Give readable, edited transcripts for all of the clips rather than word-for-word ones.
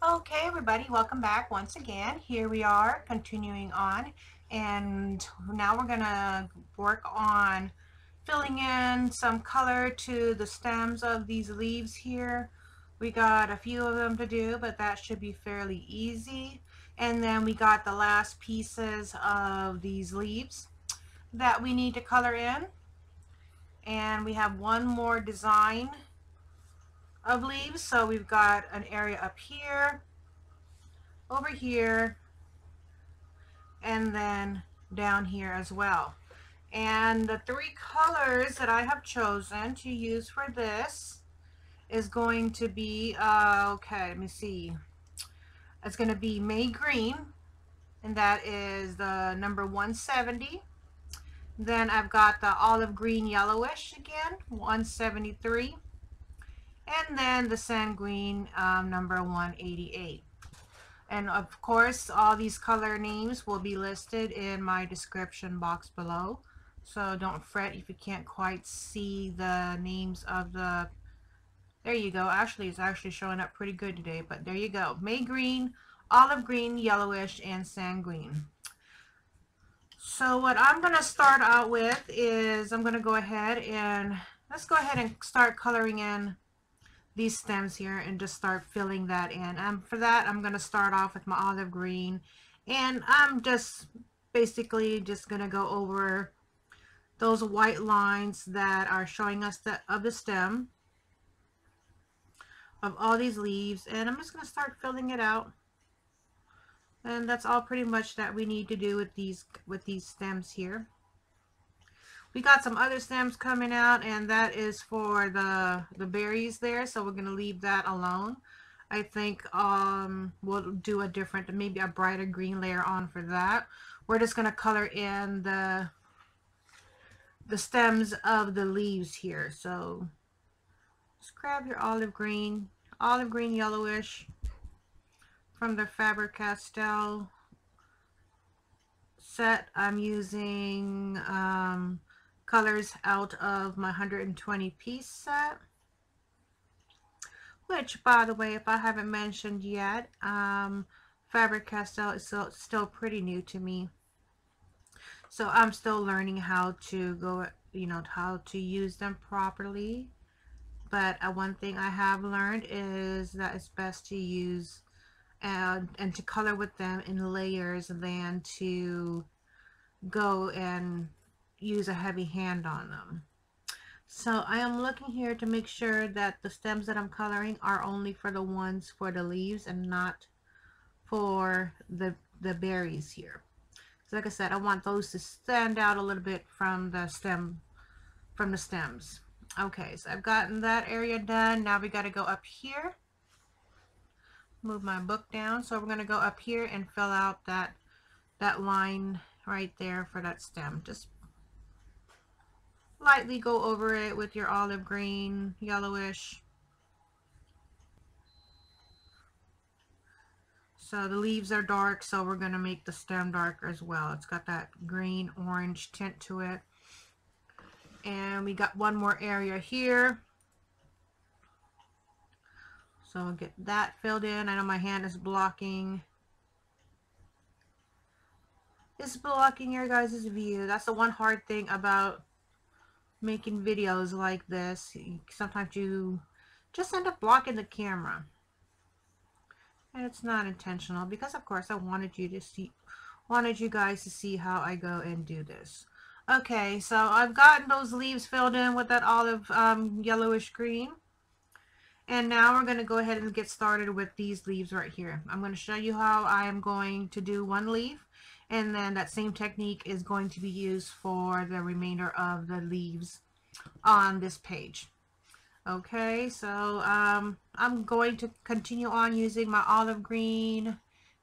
Okay, everybody, welcome back once again. Here we are continuing on, and now we're gonna work on filling in some color to the stems of these leaves here. We got a few of them to do, but that should be fairly easy. And then we got the last pieces of these leaves that we need to color in, and we have one more design of leaves. So we've got an area up here, over here, and then down here as well. And the three colors that I have chosen to use for this is going to be, okay, let me see. It's going to be May Green, and that is the number 170. Then I've got the Olive Green Yellowish again, 173. And then the Sanguine, number 188. And of course, all these color names will be listed in my description box below. So don't fret if you can't quite see the names of the... There you go. Actually, it's actually showing up pretty good today, but there you go. May Green, Olive Green, Yellowish, and Sanguine. So what I'm going to start out with is I'm going to go ahead and let's go ahead and start coloring in these stems here and just start filling that in. For that, I'm going to start off with my olive green, and I'm just basically just going to go over those white lines that are showing us of the stem of all these leaves, and I'm just going to start filling it out. And that's all pretty much that we need to do with these stems here. We got some other stems coming out, and that is for the berries there, so we're going to leave that alone. I think we'll do a different, maybe a brighter green layer on for that. We're just going to color in the stems of the leaves here. So just grab your olive green yellowish from the Faber Castell set. I'm using colors out of my 120 piece set, which, by the way, if I haven't mentioned yet, Faber Castell is still pretty new to me, so I'm still learning how to go, how to use them properly. But one thing I have learned is that it's best to use and to color with them in layers than to go and use a heavy hand on them. So I am looking here to make sure that the stems that I'm coloring are only for the ones for the leaves and not for the berries here. So like I said, I want those to stand out a little bit from the stems. Okay, so I've gotten that area done. Now we got to go up here. Move my book down. So we're going to go up here and fill out that line right there for that stem. Just lightly go over it with your olive green, yellowish. So the leaves are dark, so we're going to make the stem darker as well. It's got that green orange tint to it. And we got one more area here. So I'll get that filled in. I know my hand is blocking. It's blocking your guys' view. That's the one hard thing about making videos like this. Sometimes you just end up blocking the camera. And it's not intentional, because of course I wanted you guys to see how I go and do this. Okay, so I've gotten those leaves filled in with that olive yellowish green. And now we're going to go ahead and get started with these leaves right here. I'm going to show you how I am going to do one leaf, and then that same technique is going to be used for the remainder of the leaves on this page. Okay, so I'm going to continue on using my olive green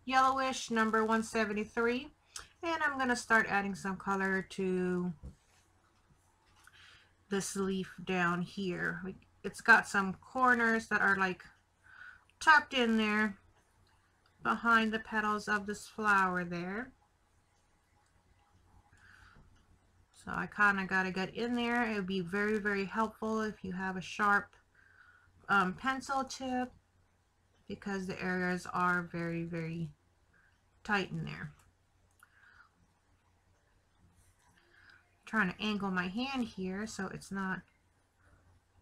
yellowish number 173, and I'm going to start adding some color to this leaf down here. It's got some corners that are like tucked in there behind the petals of this flower there. So I kind of got to get in there. It would be very, very helpful if you have a sharp pencil tip because the areas are very, very tight in there. Trying to angle my hand here so it's not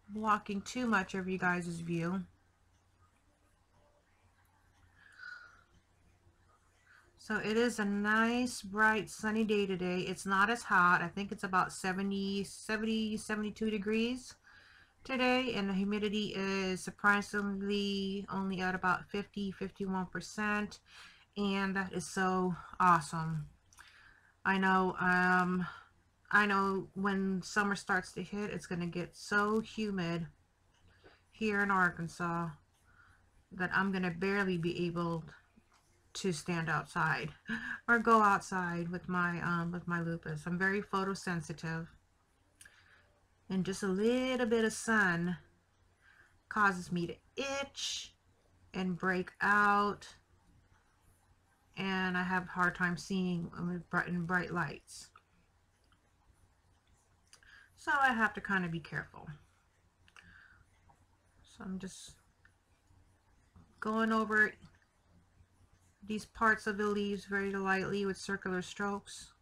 blocking too much of you guys' view. So it is a nice, bright, sunny day today. It's not as hot. I think it's about 72 degrees today, and the humidity is surprisingly only at about 51%, and that is so awesome. I know when summer starts to hit, it's going to get so humid here in Arkansas that I'm going to barely be able to stand outside or go outside with my lupus. I'm very photosensitive, and just a little bit of sun causes me to itch and break out, and I have a hard time seeing with bright lights. So I have to kind of be careful. So I'm just going over these parts of the leaves very lightly with circular strokes.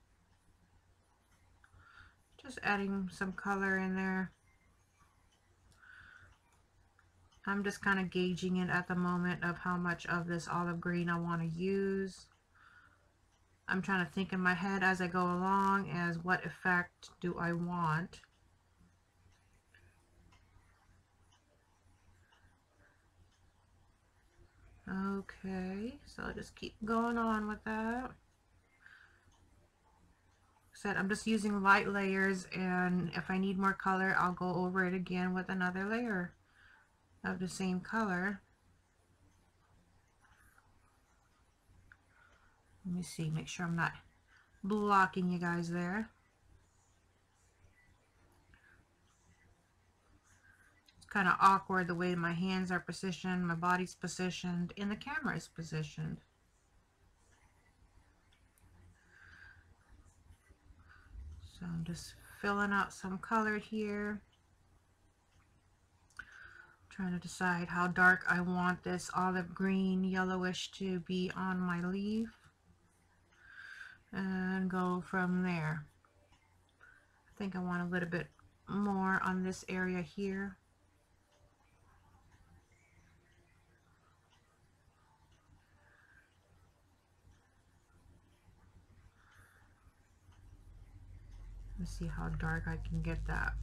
Just adding some color in there. I'm just kind of gauging it at the moment of how much of this olive green I want to use. I'm trying to think in my head as I go along as what effect do I want. Okay, so I'll just keep going on with that. Said I'm just using light layers, and if I need more color, I'll go over it again with another layer of the same color. Let me see, make sure I'm not blocking you guys there. It's kind of awkward the way my hands are positioned, my body's positioned, and the camera is positioned. So I'm just filling out some color here. Trying to decide how dark I want this olive green yellowish to be on my leaf, and go from there. I think I want a little bit more on this area here. Let's see how dark I can get that.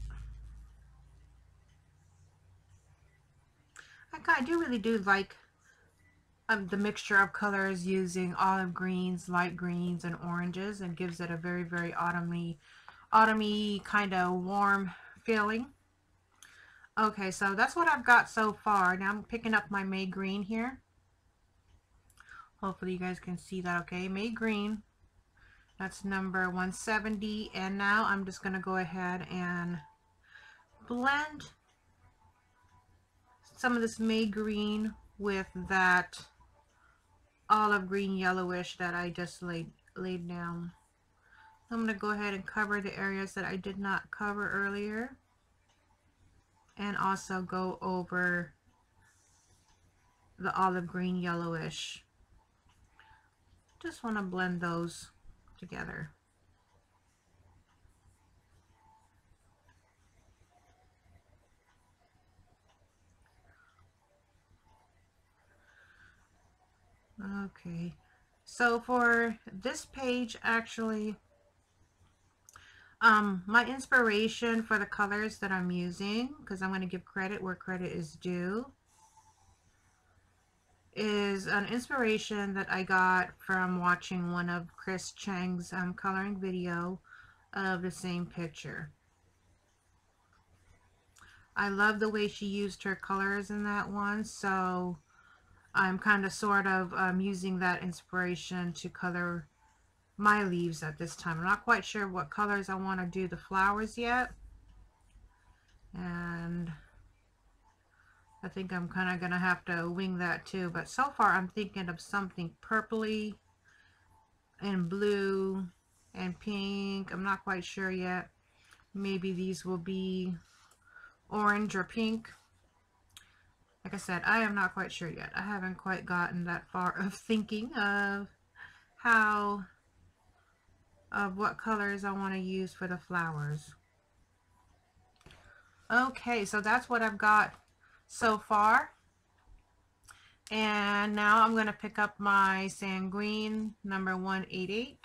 I do really like the mixture of colors using olive greens, light greens, and oranges, and gives it a very, very autumny kind of warm feeling. Okay, so that's what I've got so far. Now I'm picking up my May green here. Hopefully you guys can see that okay. May green. That's number 170, and now I'm just going to go ahead and blend some of this May green with that olive green yellowish that I just laid down. I'm going to go ahead and cover the areas that I did not cover earlier, and also go over the olive green yellowish. Just want to blend those together. Okay, so for this page, actually, my inspiration for the colors that I'm using, because I'm going to give credit where credit is due, is an inspiration that I got from watching one of Chris Cheng's coloring video of the same picture. I love the way she used her colors in that one, so I'm kind of sort of using that inspiration to color my leaves at this time. I'm not quite sure what colors I want to do the flowers yet, and I think I'm kind of going to have to wing that too, but so far I'm thinking of something purpley and blue and pink. I'm not quite sure yet. Maybe these will be orange or pink. Like I said, I am not quite sure yet. I haven't quite gotten that far of thinking of what colors I want to use for the flowers. Okay, so that's what I've got so far. And now I'm going to pick up my Sanguine number 188.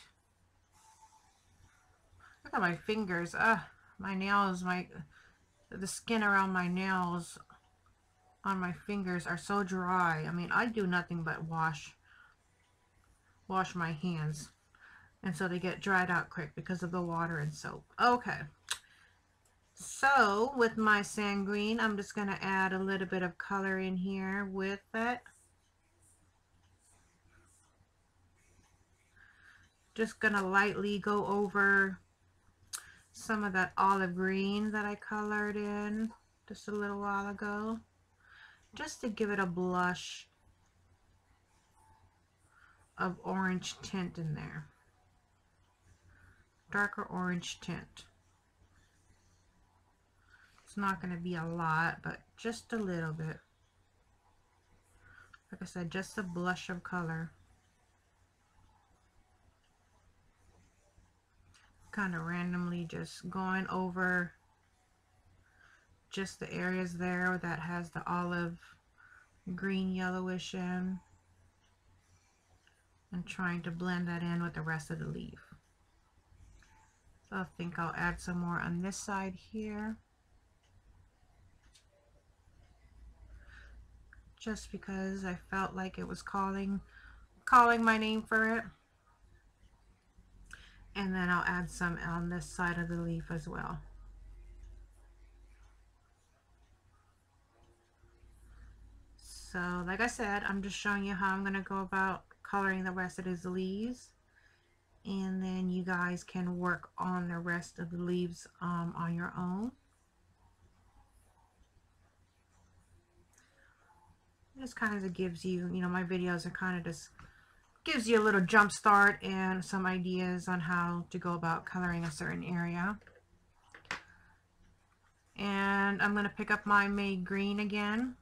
Look at my fingers. My nails, the skin around my nails on my fingers are so dry. I mean, I do nothing but wash my hands, and so they get dried out quick because of the water and soap. Okay, so with my Sanguine, I'm just going to add a little bit of color in here with it. Just going to lightly go over some of that olive green that I colored in just a little while ago, just to give it a blush of orange tint in there. Darker orange tint. It's not going to be a lot, but just a little bit. Like I said, just a blush of color. Kind of randomly just going over just the areas there that has the olive green yellowish in, and trying to blend that in with the rest of the leaf. So I think I'll add some more on this side here, just because I felt like it was calling my name for it. And then I'll add some on this side of the leaf as well. So like I said, I'm just showing you how I'm going to go about coloring the rest of these leaves, and then you guys can work on the rest of the leaves on your own. It just kind of gives you, my videos are kind of just gives you a little jump start and some ideas on how to go about coloring a certain area. And I'm going to pick up my May Green again,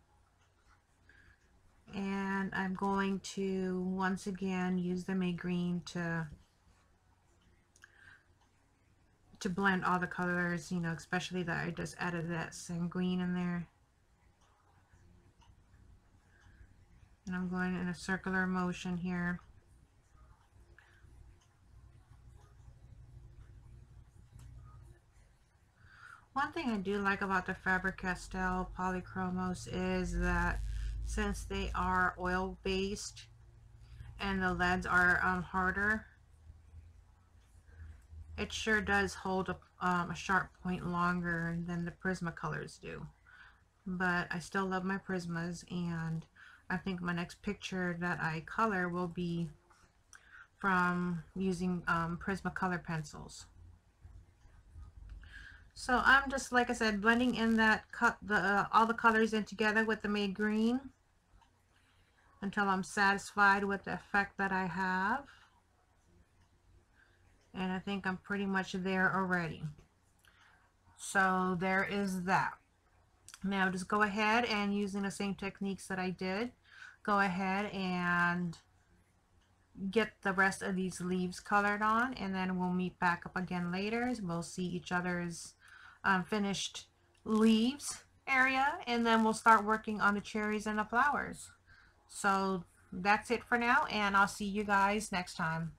and I'm going to once again use the May Green to blend all the colors, especially that I just added that Sanguine in there. And I'm going in a circular motion here. One thing I do like about the Faber Castell Polychromos is that since they are oil based and the leads are harder, it sure does hold a sharp point longer than the Prismacolors do. But I still love my Prismas, and I think my next picture that I color will be from using Prismacolor pencils. So I'm just, like I said, blending in that all the colors in together with the May Green until I'm satisfied with the effect that I have. And I think I'm pretty much there already. So there is that. Now just go ahead and, using the same techniques that I did, go ahead and get the rest of these leaves colored on, and then we'll meet back up again later. We'll see each other's finished leaves area, and then we'll start working on the cherries and the flowers. So that's it for now, and I'll see you guys next time.